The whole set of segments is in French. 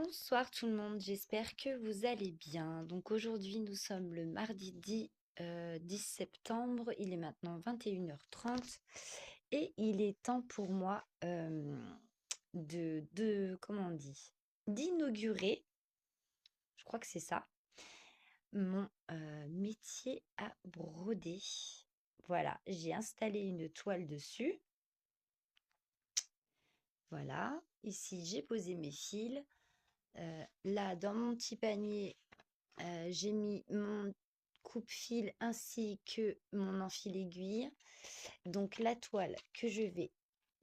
Bonsoir tout le monde, j'espère que vous allez bien. Donc aujourd'hui nous sommes le mardi 10 septembre, il est maintenant 21h30 et il est temps pour moi comment on dit, d'inaugurer, je crois que c'est ça, mon métier à broder. Voilà, j'ai installé une toile dessus. Voilà, ici j'ai posé mes fils. Là, dans mon petit panier, j'ai mis mon coupe-fil ainsi que mon enfile-aiguille. Donc la toile que je vais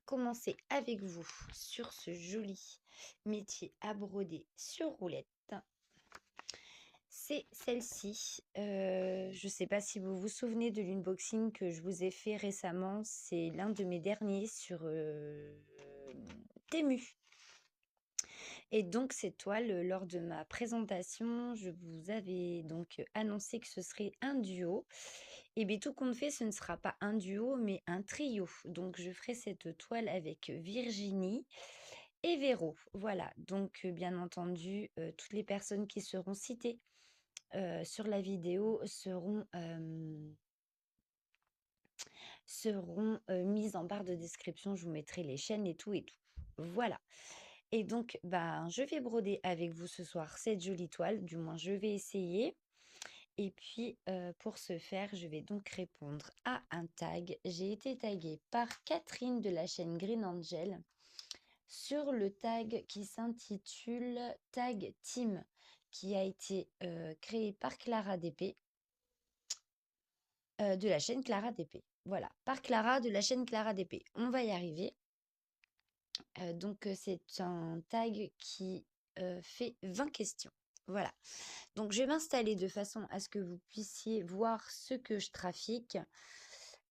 commencer avec vous sur ce joli métier à broder sur roulette, c'est celle-ci. Je ne sais pas si vous vous souvenez de l'unboxing que je vous ai fait récemment. C'est l'un de mes derniers sur Temu. Et donc cette toile, lors de ma présentation, je vous avais donc annoncé que ce serait un duo. Et bien tout compte fait, ce ne sera pas un duo, mais un trio. Donc je ferai cette toile avec Virginie et Véro. Voilà, donc bien entendu, toutes les personnes qui seront citées sur la vidéo seront mises en barre de description. Je vous mettrai les chaînes et tout et tout. Voilà. Et donc, ben, je vais broder avec vous ce soir cette jolie toile, du moins je vais essayer. Et puis, pour ce faire, je vais donc répondre à un tag. J'ai été taguée par Catherine de la chaîne Green Angel sur le tag qui s'intitule Tag Team, qui a été créé par Clara DP, de la chaîne Clara DP. Voilà, par Clara de la chaîne Clara DP. On va y arriver. Donc, c'est un tag qui fait 20 questions. Voilà. Donc, je vais m'installer de façon à ce que vous puissiez voir ce que je trafique.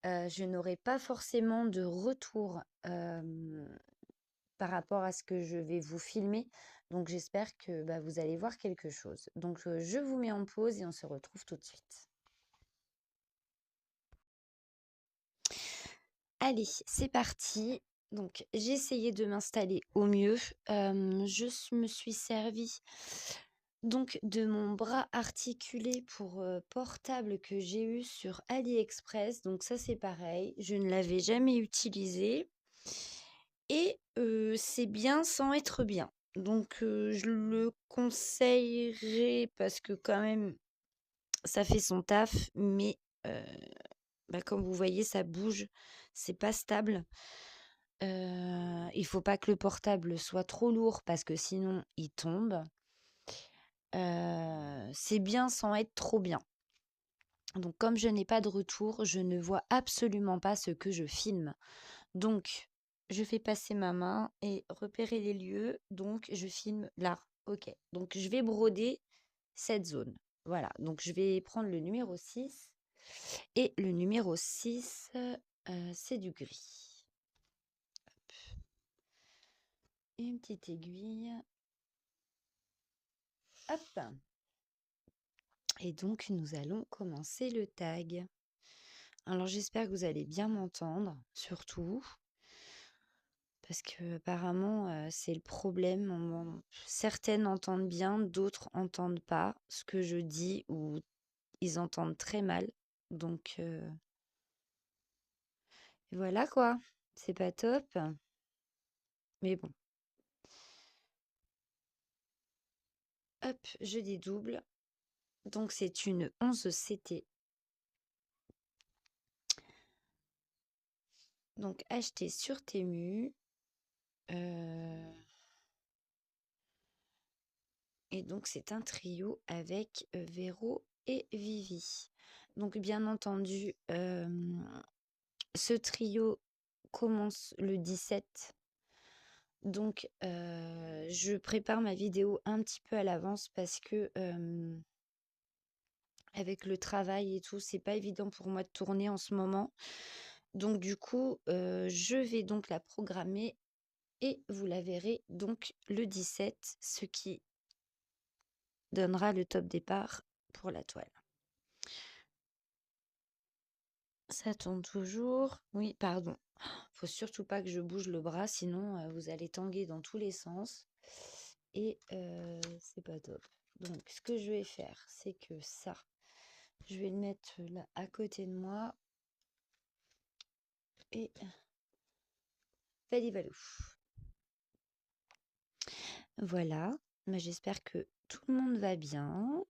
Je n'aurai pas forcément de retour par rapport à ce que je vais vous filmer. Donc, j'espère que bah, vous allez voir quelque chose. Donc, je vous mets en pause et on se retrouve tout de suite. Allez, c'est parti. Donc, j'ai essayé de m'installer au mieux. Me suis servi donc de mon bras articulé pour portable que j'ai eu sur AliExpress. Donc ça, c'est pareil. Je ne l'avais jamais utilisé. Et c'est bien sans être bien. Donc, je le conseillerais parce que quand même, ça fait son taf. Mais bah, comme vous voyez, ça bouge. C'est pas stable. Il faut pas que le portable soit trop lourd parce que sinon il tombe. C'est bien sans être trop bien. Donc comme je n'ai pas de retour, je ne vois absolument pas ce que je filme. Donc je fais passer ma main et repérer les lieux. Donc je filme là. Ok. Donc je vais broder cette zone. Voilà. Donc je vais prendre le numéro 6. Et le numéro 6, c'est du gris. Une petite aiguille. Hop. Et donc, nous allons commencer le tag. Alors, j'espère que vous allez bien m'entendre, surtout, parce que apparemment, c'est le problème. Certaines entendent bien, d'autres entendent pas ce que je dis ou ils entendent très mal. Donc, voilà quoi. C'est pas top. Mais bon. Hop, je dédouble. Donc, c'est une 11 CT. Donc, acheté sur Temu. Et donc, c'est un trio avec Véro et Vivi. Donc, bien entendu, ce trio commence le 17. Donc, je prépare ma vidéo un petit peu à l'avance parce que avec le travail et tout, c'est pas évident pour moi de tourner en ce moment. Donc, du coup, je vais donc la programmer et vous la verrez donc le 17, ce qui donnera le top départ pour la toile. Ça tourne toujours. Oui, pardon. Faut surtout pas que je bouge le bras, sinon vous allez tanguer dans tous les sens. et c'est pas top. Donc, ce que je vais faire, c'est que ça, je vais le mettre là à côté de moi et valivalou. Voilà, mais j'espère que tout le monde va bien,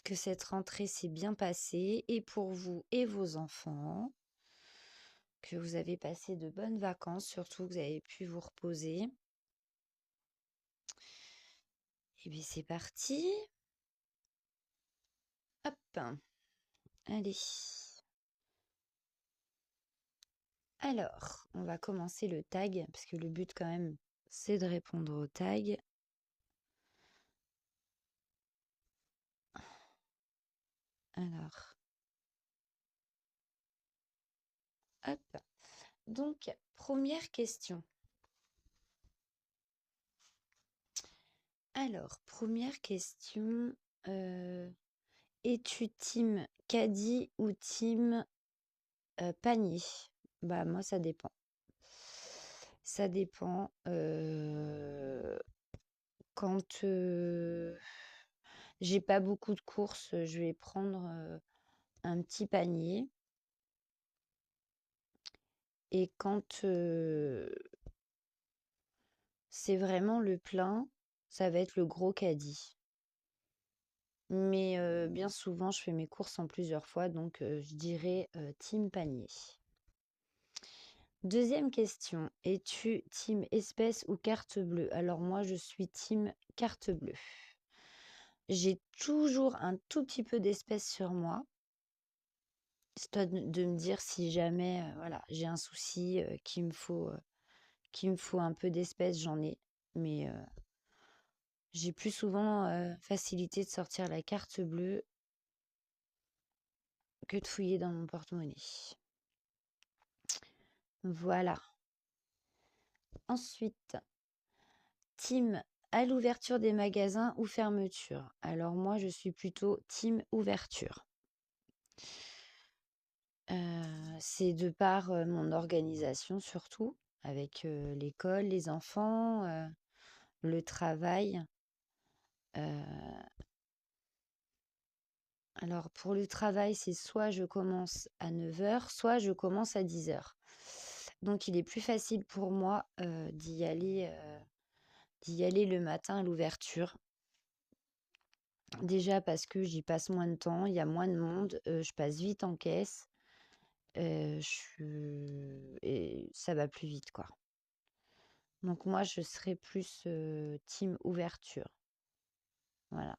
que cette rentrée s'est bien passée et pour vous et vos enfants, que vous avez passé de bonnes vacances, surtout que vous avez pu vous reposer. Et bien c'est parti. Hop, allez. Alors, on va commencer le tag, parce que le but quand même, c'est de répondre au tag. Alors, hop. Donc, première question. Alors, première question. Es-tu team caddie ou team panier? Bah, moi, ça dépend. Ça dépend. Quand j'ai pas beaucoup de courses, je vais prendre un petit panier. Et quand c'est vraiment le plein, ça va être le gros caddie. Mais bien souvent, je fais mes courses en plusieurs fois, donc je dirais team panier. Deuxième question, es-tu team espèce ou carte bleue? Alors moi, je suis team carte bleue. J'ai toujours un tout petit peu d'espèces sur moi, histoire de me dire si jamais voilà, j'ai un souci, qu'il me faut un peu d'espèces, j'en ai. Mais j'ai plus souvent facilité de sortir la carte bleue que de fouiller dans mon porte-monnaie. Voilà. Ensuite, team à l'ouverture des magasins ou fermeture. Alors moi, je suis plutôt team ouverture. C'est de par mon organisation surtout, avec l'école, les enfants, le travail. Alors pour le travail, c'est soit je commence à 9h, soit je commence à 10h. Donc il est plus facile pour moi d'y aller le matin à l'ouverture. Déjà parce que j'y passe moins de temps, il y a moins de monde, je passe vite en caisse, et ça va plus vite, quoi. Donc moi, je serais plus team ouverture. Voilà.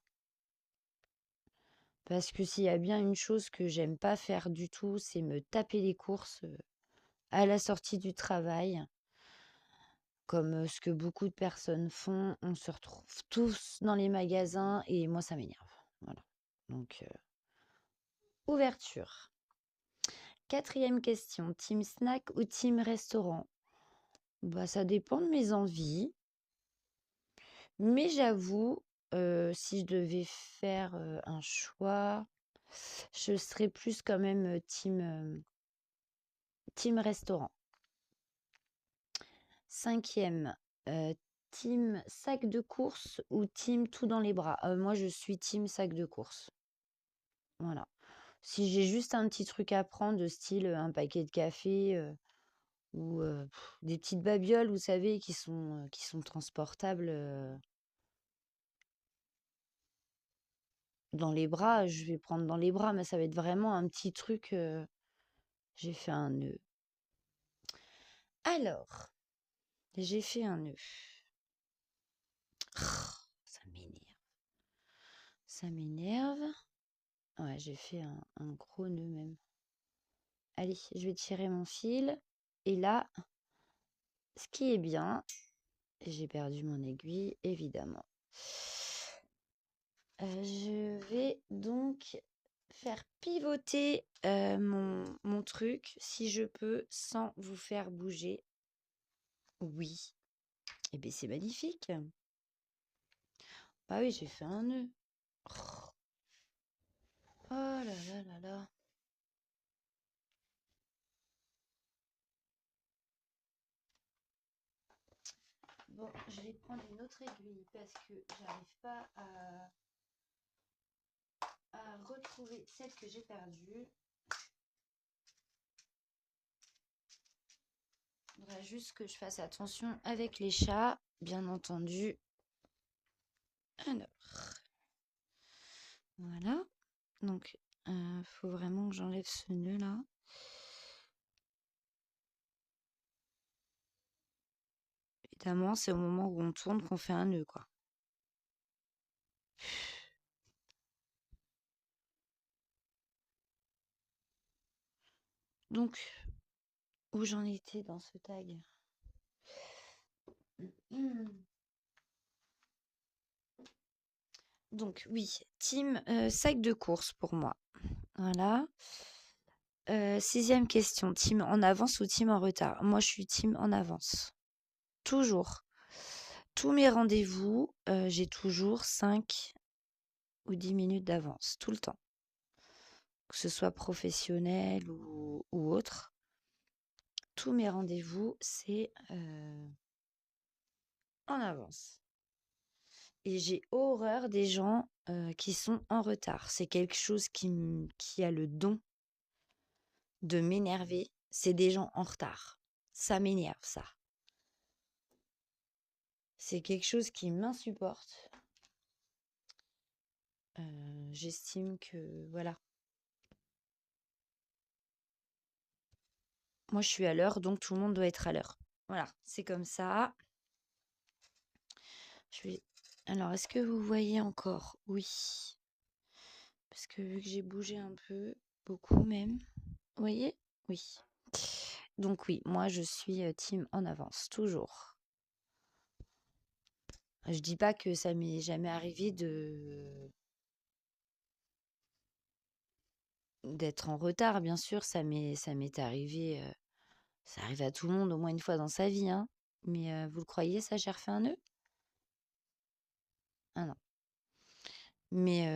Parce que s'il y a bien une chose que j'aime pas faire du tout, c'est me taper les courses à la sortie du travail, comme ce que beaucoup de personnes font. On se retrouve tous dans les magasins et moi, ça m'énerve. Voilà. Donc, ouverture. Quatrième question, team snack ou team restaurant? Bah, ça dépend de mes envies. Mais j'avoue, si je devais faire un choix, je serais plus quand même team restaurant. Cinquième, team sac de course ou team tout dans les bras? Moi, je suis team sac de course. Voilà. Si j'ai juste un petit truc à prendre, de style un paquet de café ou des petites babioles, vous savez, qui sont transportables dans les bras, je vais prendre dans les bras, mais ça va être vraiment un petit truc. J'ai fait un nœud. Alors, j'ai fait un nœud. Ça m'énerve. Ça m'énerve. Ouais, j'ai fait un gros nœud même. Allez, je vais tirer mon fil. Et là, ce qui est bien, j'ai perdu mon aiguille, évidemment. Je vais donc faire pivoter mon truc, si je peux, sans vous faire bouger. Oui. Eh bien, c'est magnifique. Bah oui, j'ai fait un nœud. Oh là là là là. Bon, je vais prendre une autre aiguille parce que j'arrive pas à retrouver celle que j'ai perdue. Il faudra juste que je fasse attention avec les chats, bien entendu. Alors, voilà. Donc, faut vraiment que j'enlève ce nœud là. Évidemment, c'est au moment où on tourne qu'on fait un nœud, quoi. Donc, où j'en étais dans ce tag? Donc, oui, team sac de course pour moi. Voilà. 6e question, team en avance ou team en retard? Moi, je suis team en avance. Toujours. Tous mes rendez-vous, j'ai toujours 5 ou 10 minutes d'avance, tout le temps. Que ce soit professionnel ou autre. Tous mes rendez-vous, c'est en avance. Et j'ai horreur des gens qui sont en retard. C'est quelque chose qui a le don de m'énerver. C'est des gens en retard. Ça m'énerve, ça. C'est quelque chose qui m'insupporte. J'estime que, voilà. Moi, je suis à l'heure, donc tout le monde doit être à l'heure. Voilà, c'est comme ça. Je vais... Alors, est-ce que vous voyez encore? Oui. Parce que vu que j'ai bougé un peu, beaucoup même. Vous voyez? Oui. Donc oui, moi je suis team en avance, toujours. Je dis pas que ça m'est jamais arrivé d'être en retard, bien sûr, ça m'est arrivé, ça arrive à tout le monde au moins une fois dans sa vie, hein. Mais vous le croyez, ça, j'ai refait un nœud? Ah non. Mais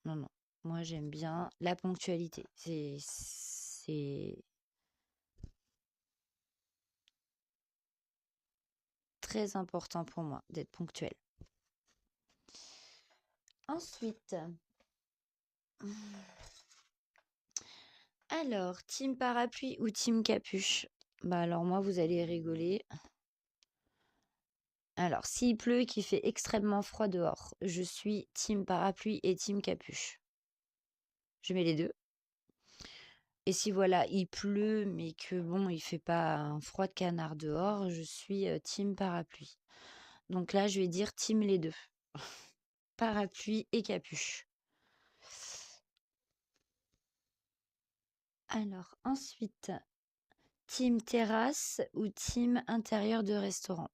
non, non. Moi j'aime bien la ponctualité. C'est très important pour moi d'être ponctuel. Ensuite, alors, team parapluie ou team capuche? Bah alors moi, vous allez rigoler. Alors, s'il pleut et qu'il fait extrêmement froid dehors, je suis team parapluie et team capuche. Je mets les deux. Et si voilà, il pleut, mais que bon, il fait pas un froid de canard dehors, je suis team parapluie. Donc là, je vais dire team les deux. Parapluie et capuche. Alors, ensuite, team terrasse ou team intérieur de restaurant?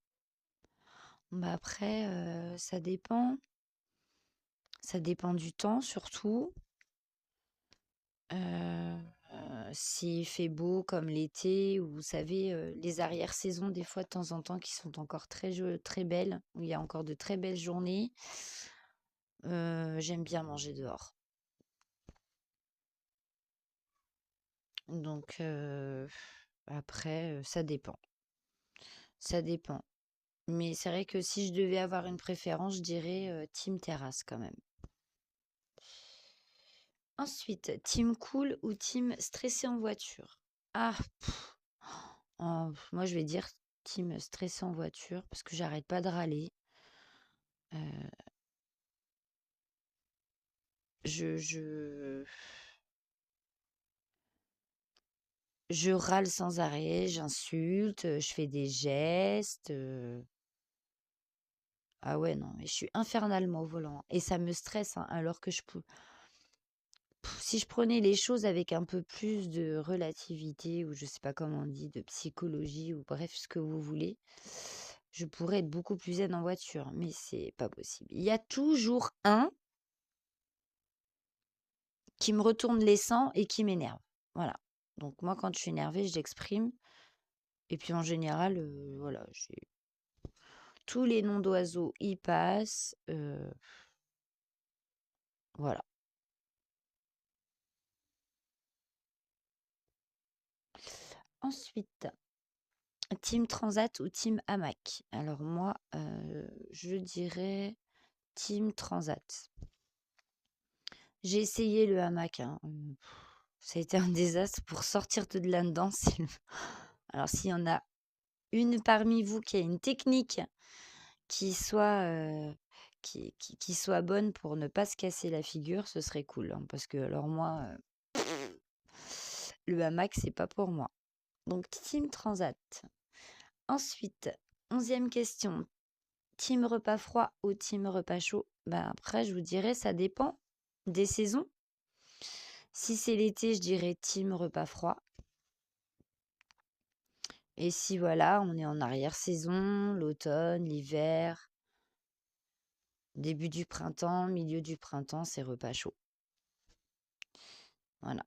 Bah après, ça dépend. Ça dépend du temps surtout. Heu S'il fait beau comme l'été ou vous savez, les arrière-saisons des fois de temps en temps qui sont encore très belles, où il y a encore de très belles journées, j'aime bien manger dehors. Donc après, ça dépend. Ça dépend. Mais c'est vrai que si je devais avoir une préférence, je dirais, team terrasse quand même. Ensuite, team cool ou team stressé en voiture? Ah! Moi, je vais dire team stressé en voiture parce que j'arrête pas de râler. Heu, je je râle sans arrêt, j'insulte, je fais des gestes, ah ouais, non, mais je suis infernalement au volant et ça me stresse, hein, alors que si je prenais les choses avec un peu plus de relativité ou je sais pas comment on dit, de psychologie ou bref, ce que vous voulez, je pourrais être beaucoup plus zen en voiture, mais c'est pas possible. Il y a toujours un qui me retourne les sangs et qui m'énerve. Voilà. Donc moi, quand je suis énervée, je l'exprime. Et puis en général, voilà, j'ai tous les noms d'oiseaux y passent. Voilà. Ensuite, Team transat ou team hamac? Alors moi, je dirais team transat. J'ai essayé le hamac, hein, ça a été un désastre pour sortir de là-dedans. Alors s'il y en a une parmi vous qui a une technique qui soit, qui soit bonne pour ne pas se casser la figure, ce serait cool, hein, parce que alors moi, le hamac, c'est pas pour moi. Donc team transat. Ensuite, 11e question, team repas froid ou team repas chaud? Bah, après, je vous dirais, ça dépend des saisons. Si c'est l'été, je dirais team repas froid. Et si voilà, on est en arrière-saison, l'automne, l'hiver, début du printemps, milieu du printemps, c'est repas chaud. Voilà.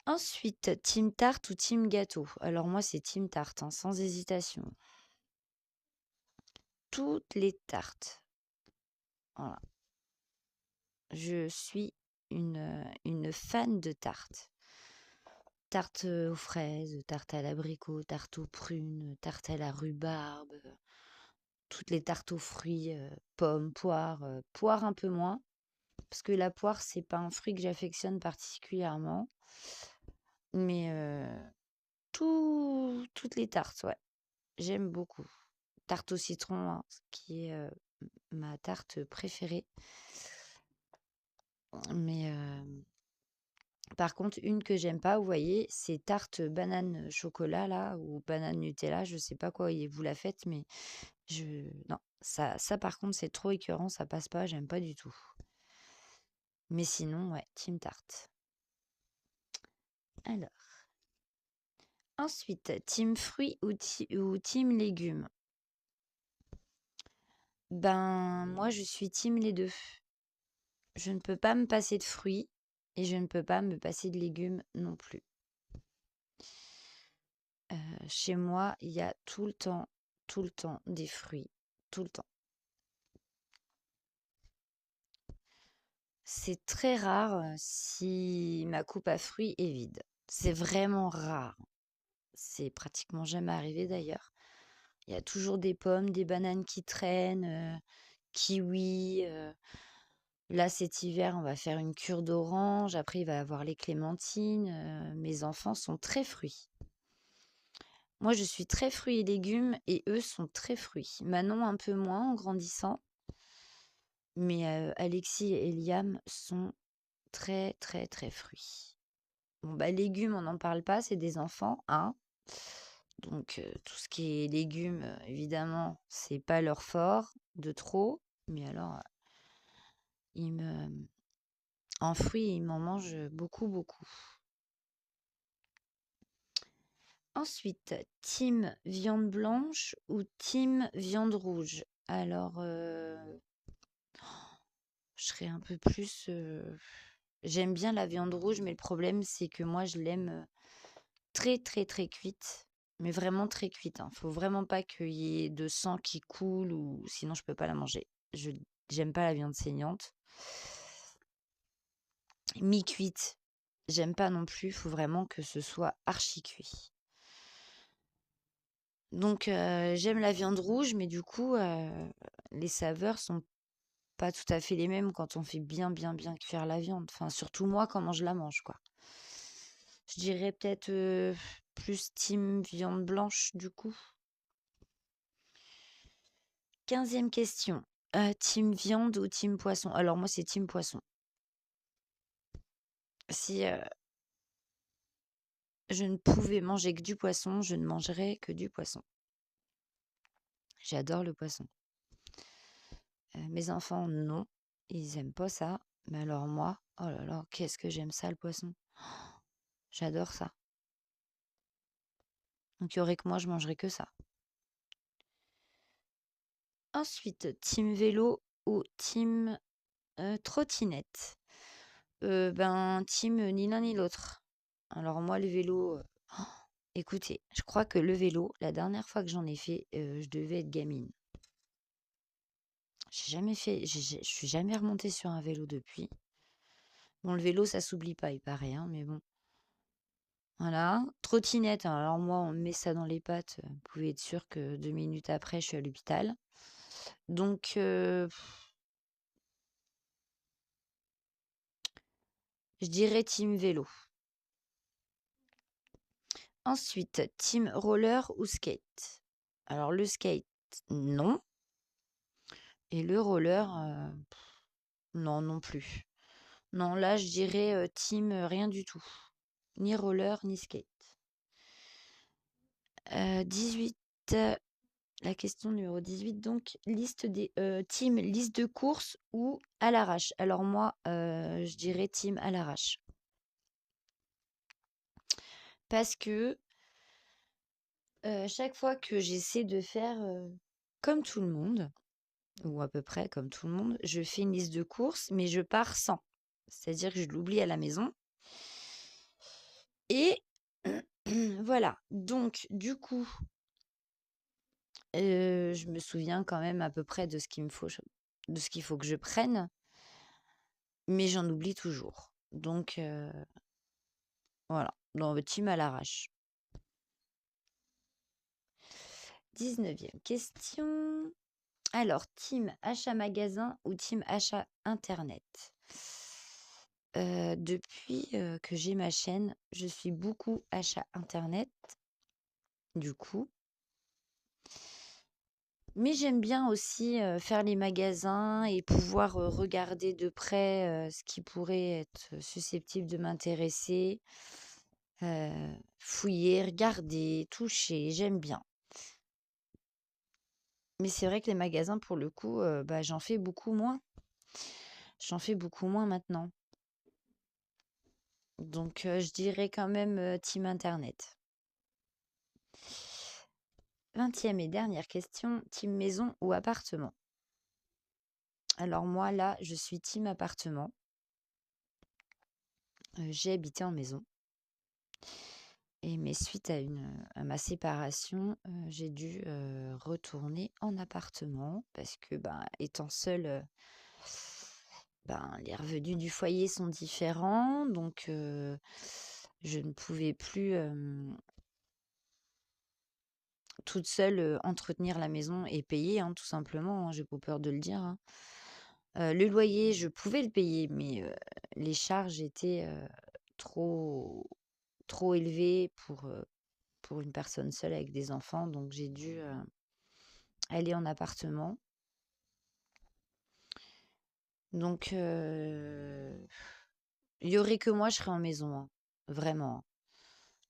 Ensuite, team tarte ou team gâteau? Alors moi, c'est team tarte, hein, sans hésitation. Toutes les tartes. Voilà. Je suis une fan de tartes. Tarte aux fraises, tarte à l'abricot, tarte aux prunes, tarte à la rhubarbe, toutes les tartes aux fruits, pommes, poires, poire un peu moins, parce que la poire, c'est pas un fruit que j'affectionne particulièrement. Mais toutes les tartes, ouais, j'aime beaucoup. Tarte au citron, hein, qui est ma tarte préférée. Mais par contre, une que j'aime pas, vous voyez, c'est tarte banane chocolat là ou banane Nutella, je sais pas quoi vous la faites, mais non, ça par contre c'est trop écœurant, ça passe pas, j'aime pas du tout. Mais sinon, ouais, team tarte. Alors, ensuite, team fruits ou team légumes? Ben moi je suis team les deux. Je ne peux pas me passer de fruits et je ne peux pas me passer de légumes non plus. Chez moi, il y a tout le temps des fruits, tout le temps. C'est très rare si ma coupe à fruits est vide. C'est vraiment rare. C'est pratiquement jamais arrivé d'ailleurs. Il y a toujours des pommes, des bananes qui traînent, kiwis. Là, cet hiver, on va faire une cure d'orange. Après, il va y avoir les clémentines. Mes enfants sont très fruits. Moi, je suis très fruits et légumes et eux sont très fruits. Manon, un peu moins en grandissant. Mais Alexis et Liam sont très, très, très fruits. Bon, bah, légumes, on n'en parle pas, c'est des enfants, hein. Donc, tout ce qui est légumes, évidemment, c'est pas leur fort de trop. Mais alors, ils me... en fruits, ils m'en mangent beaucoup, beaucoup. Ensuite, team viande blanche ou team viande rouge? Alors, je serais un peu plus... J'aime bien la viande rouge, mais le problème, c'est que moi, je l'aime très, très, très cuite. Mais vraiment très cuite, hein. Faut vraiment pas qu'il y ait de sang qui coule ou sinon je peux pas la manger. Je J'aime pas la viande saignante. Mi-cuite, j'aime pas non plus. Faut vraiment que ce soit archi cuit. Donc j'aime la viande rouge, mais du coup les saveurs sont pas tout à fait les mêmes quand on fait bien, bien, bien cuire la viande. Enfin, surtout moi, comment je la mange, quoi. Je dirais peut-être plus team viande blanche, du coup. 15e question. Team viande ou team poisson? Alors moi, c'est team poisson. Si je ne pouvais manger que du poisson, je ne mangerais que du poisson. J'adore le poisson. Mes enfants, non. Ils aiment pas ça. Mais alors moi, oh là là, qu'est-ce que j'aime ça, le poisson. J'adore ça. Donc il y aurait que moi, je mangerais que ça. Ensuite, team vélo ou team trottinette? Ben, team ni l'un ni l'autre. Alors moi, le vélo, écoutez, je crois que le vélo, la dernière fois que j'en ai fait, je devais être gamine. J'ai jamais fait, je suis jamais remontée sur un vélo depuis. Bon, le vélo, ça s'oublie pas, il paraît, hein, mais bon. Voilà. Trottinette, alors moi, on me met ça dans les pattes, vous pouvez être sûr que 2 minutes après, je suis à l'hôpital. Donc je dirais team vélo. Ensuite, team roller ou skate? Alors le skate, non. Et le roller, non, non plus. Non, là, je dirais team rien du tout. Ni roller, ni skate. 18, la question numéro 18, donc, team liste de courses ou à l'arrache. Alors moi, je dirais team à l'arrache. Parce que chaque fois que j'essaie de faire comme tout le monde, ou à peu près comme tout le monde, je fais une liste de courses, mais je pars sans. C'est-à-dire que je l'oublie à la maison. Et voilà. Donc, du coup, je me souviens quand même à peu près de ce qu'il me faut, de ce qu'il faut que je prenne, mais j'en oublie toujours. Donc, voilà. Dans le team à l'arrache. 19e question. Alors, team achat magasin ou team achat internet? Depuis que j'ai ma chaîne, je suis beaucoup achat internet, du coup. Mais j'aime bien aussi faire les magasins et pouvoir regarder de près ce qui pourrait être susceptible de m'intéresser. Fouiller, regarder, toucher, j'aime bien. Mais c'est vrai que les magasins, pour le coup, bah, j'en fais beaucoup moins. J'en fais beaucoup moins maintenant. Donc, je dirais quand même team internet. 20e et dernière question, team maison ou appartement? Alors moi, là, je suis team appartement. J'ai habité en maison. Mais suite à ma séparation, j'ai dû retourner en appartement parce que, ben, étant seule, ben, les revenus du foyer sont différents. Donc, je ne pouvais plus toute seule entretenir la maison et payer, hein, tout simplement, hein, j'ai pas peur de le dire, hein. Le loyer, je pouvais le payer, mais les charges étaient trop, trop élevées pour une personne seule avec des enfants. Donc, j'ai dû aller en appartement. Donc, il y aurait que moi, je serais en maison, hein, vraiment.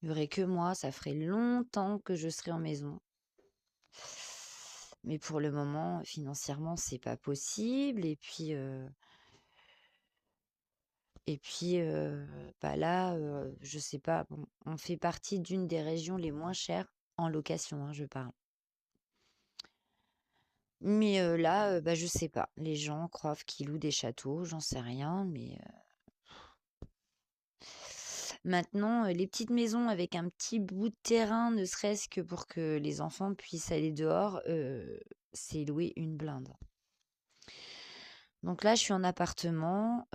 Il y aurait que moi, ça ferait longtemps que je serais en maison. Mais pour le moment, financièrement, c'est pas possible. Bah là, je sais pas, bon, on fait partie d'une des régions les moins chères en location, hein, je parle. Mais là, bah, je sais pas. Les gens croient qu'ils louent des châteaux, j'en sais rien, mais maintenant, les petites maisons avec un petit bout de terrain, ne serait-ce que pour que les enfants puissent aller dehors, c'est louer une blinde. Donc là, je suis en appartement,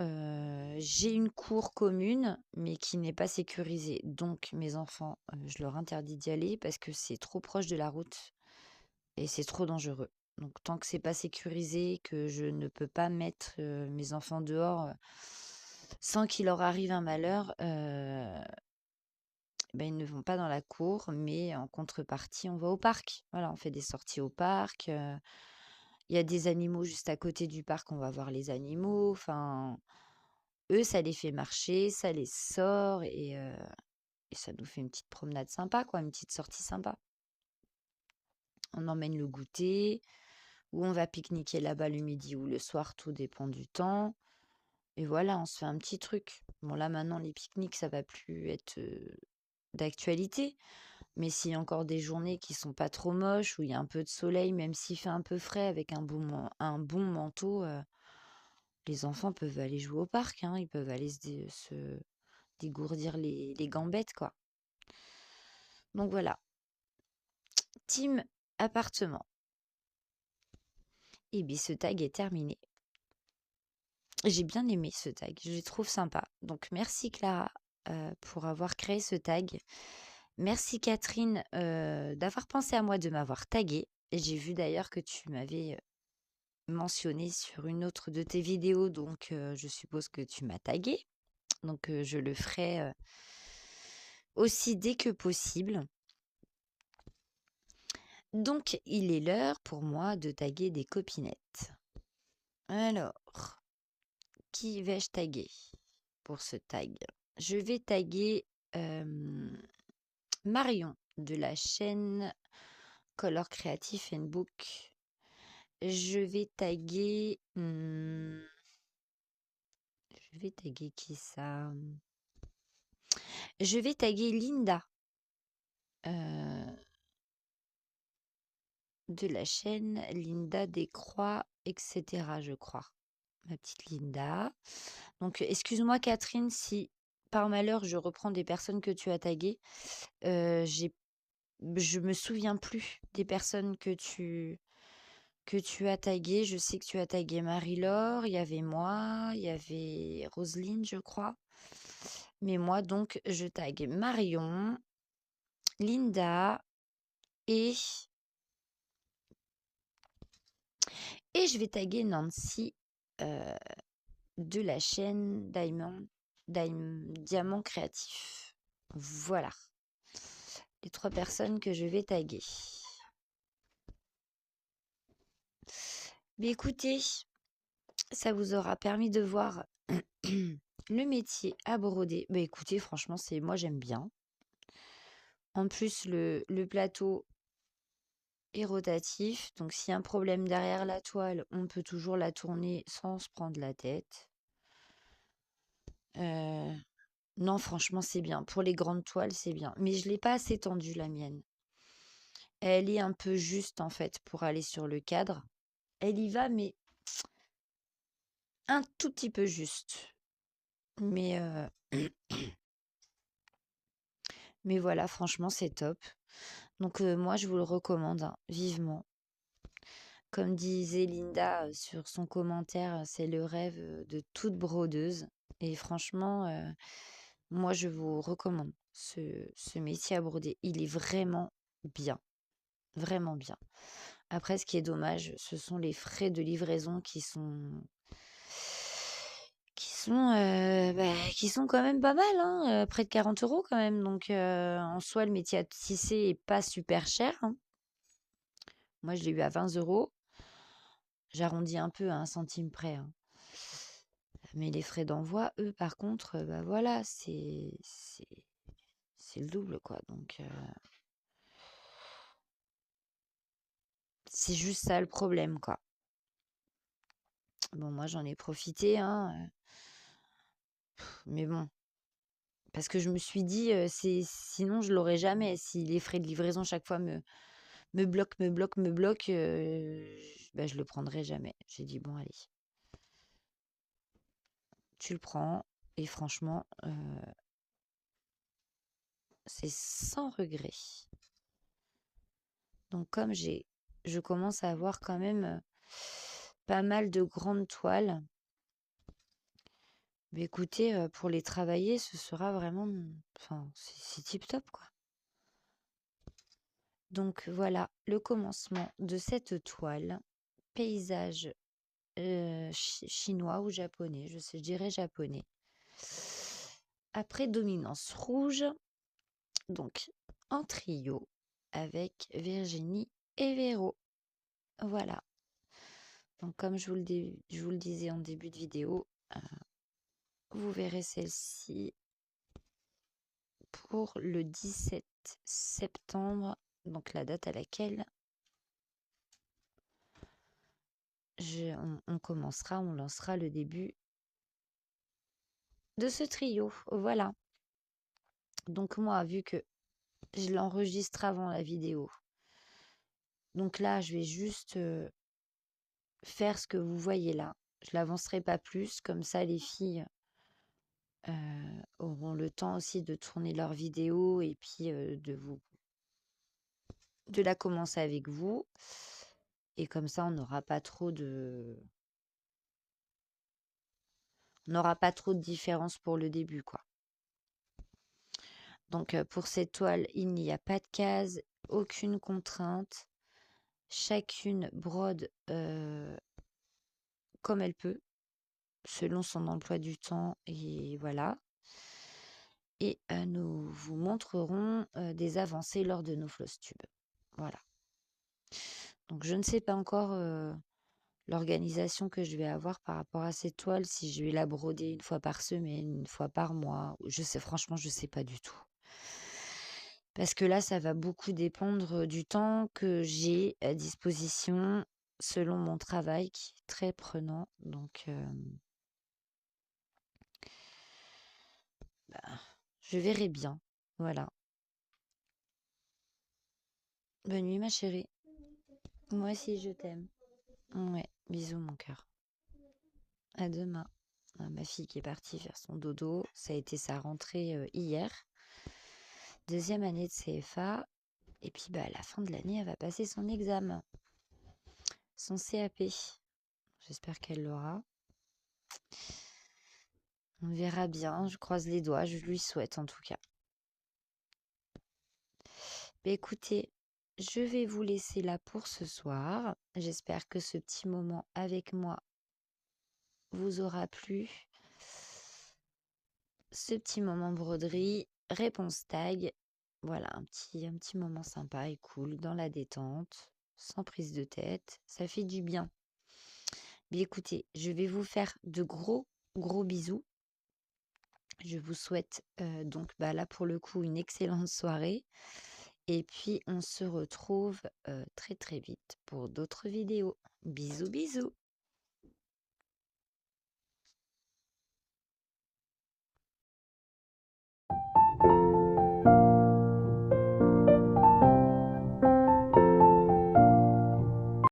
j'ai une cour commune, mais qui n'est pas sécurisée. Donc mes enfants, je leur interdis d'y aller parce que c'est trop proche de la route et c'est trop dangereux. Donc tant que c'est pas sécurisé, que je ne peux pas mettre, mes enfants dehors, sans qu'il leur arrive un malheur, ben, ils ne vont pas dans la cour, mais en contrepartie, on va au parc. Voilà, on fait des sorties au parc, il y a des animaux juste à côté du parc, on va voir les animaux. Enfin, eux, ça les fait marcher, ça les sort et ça nous fait une petite promenade sympa, quoi, une petite sortie sympa. On emmène le goûter ou on va pique-niquer là-bas le midi ou le soir, tout dépend du temps. Et voilà, on se fait un petit truc. Bon, là, maintenant, les pique-niques, ça va plus être d'actualité. Mais s'il y a encore des journées qui sont pas trop moches, où il y a un peu de soleil, même s'il fait un peu frais avec un bon manteau, les enfants peuvent aller jouer au parc, hein, ils peuvent aller se dégourdir les gambettes, quoi. Donc voilà, team appartement. Et bien ce tag est terminé. J'ai bien aimé ce tag, je le trouve sympa. Donc merci Clara. pour avoir créé ce tag. Merci Catherine, d'avoir pensé à moi, de m'avoir taguée. Et j'ai vu d'ailleurs que tu m'avais mentionné sur une autre de tes vidéos, donc je suppose que tu m'as taguée. Donc je le ferai aussi dès que possible. Donc il est l'heure pour moi de taguer des copinettes. Alors, qui vais-je taguer pour ce tag? Je vais taguer Marion de la chaîne Color Creative and Book. Je vais taguer. Je vais taguer qui ça? Je vais taguer Linda de la chaîne Linda Descroix, etc. Je crois. Ma petite Linda. Donc, excuse-moi Catherine si par malheur je reprends des personnes que tu as taguées. Je me souviens plus des personnes que tu as taguées. Je sais que tu as tagué Marie-Laure, il y avait moi, il y avait Roselyne, je crois. Mais moi, donc, je tague Marion, Linda et je vais taguer Nancy de la chaîne Diamant Créatif. Voilà. Les 3 personnes que je vais taguer. Mais écoutez, ça vous aura permis de voir le métier à broder. Bah écoutez, franchement, moi j'aime bien. En plus, le plateau est rotatif. Donc s'il y a un problème derrière la toile, on peut toujours la tourner sans se prendre la tête. Non, franchement, c'est bien. Pour les grandes toiles, c'est bien. Mais je ne l'ai pas assez tendue, la mienne. Elle est un peu juste, en fait, pour aller sur le cadre. Elle y va, mais un tout petit peu juste. Mais, mais voilà, franchement, c'est top. Donc, moi, je vous le recommande, hein, vivement. Comme disait Linda sur son commentaire, c'est le rêve de toute brodeuse. Et franchement, moi, je vous recommande ce métier à broder. Il est vraiment bien. Vraiment bien. Après, ce qui est dommage, ce sont les frais de livraison qui sont quand même pas mal, hein, près de 40 € quand même. Donc, en soi, le métier à tisser est pas super cher, hein. Moi, je l'ai eu à 20 €. J'arrondis un peu à 1 centime près, hein. Mais les frais d'envoi, eux, par contre, bah voilà, c'est le double, quoi. Donc, c'est juste ça le problème, quoi. Bon, moi, j'en ai profité, hein, mais bon. Parce que je me suis dit, sinon je l'aurais jamais. Si les frais de livraison chaque fois me bloquent, bah, je le prendrai jamais. J'ai dit: «Bon allez, tu le prends» et franchement, c'est sans regret. Donc comme je commence à avoir quand même, pas mal de grandes toiles, bah, écoutez, pour les travailler, ce sera vraiment, enfin, c'est tip top, quoi. Donc voilà, le commencement de cette toile, paysage chinois ou japonais, je dirais japonais. Après, dominance rouge, donc en trio avec Virginie et Véro. Voilà. Donc comme je vous le disais en début de vidéo, vous verrez celle-ci pour le 17 septembre, donc la date à laquelle on lancera le début de ce trio. Voilà. Donc moi, vu que je l'enregistre avant la vidéo, donc là, je vais juste faire ce que vous voyez là. Je l'avancerai pas plus, comme ça les filles auront le temps aussi de tourner leur vidéo et puis de la commencer avec vous. Et comme ça, on n'aura pas trop de différence pour le début, quoi. Donc pour cette toile, il n'y a pas de case, aucune contrainte. Chacune brode comme elle peut, selon son emploi du temps et voilà. Et nous vous montrerons des avancées lors de nos floss tubes. Voilà. Donc je ne sais pas encore l'organisation que je vais avoir par rapport à cette toile, si je vais la broder une fois par semaine, une fois par mois. Je sais, franchement, je sais pas du tout. Parce que là, ça va beaucoup dépendre du temps que j'ai à disposition selon mon travail qui est très prenant. Donc, bah, je verrai bien. Voilà. Bonne nuit, ma chérie. Moi aussi, je t'aime. Ouais, bisous, mon cœur. À demain. Ma fille qui est partie faire son dodo, ça a été sa rentrée hier. Deuxième année de CFA. Et puis, bah, à la fin de l'année, elle va passer son examen, son CAP. J'espère qu'elle l'aura. On verra bien. Je croise les doigts. Je lui souhaite en tout cas. Bah, écoutez, je vais vous laisser là pour ce soir. J'espère que ce petit moment avec moi vous aura plu. Ce petit moment broderie, réponse tag. Voilà, un petit moment sympa et cool dans la détente, sans prise de tête. Ça fait du bien. Mais écoutez, je vais vous faire de gros, gros bisous. Je vous souhaite donc bah, là pour le coup une excellente soirée. Et puis on se retrouve très très vite pour d'autres vidéos. Bisous bisous.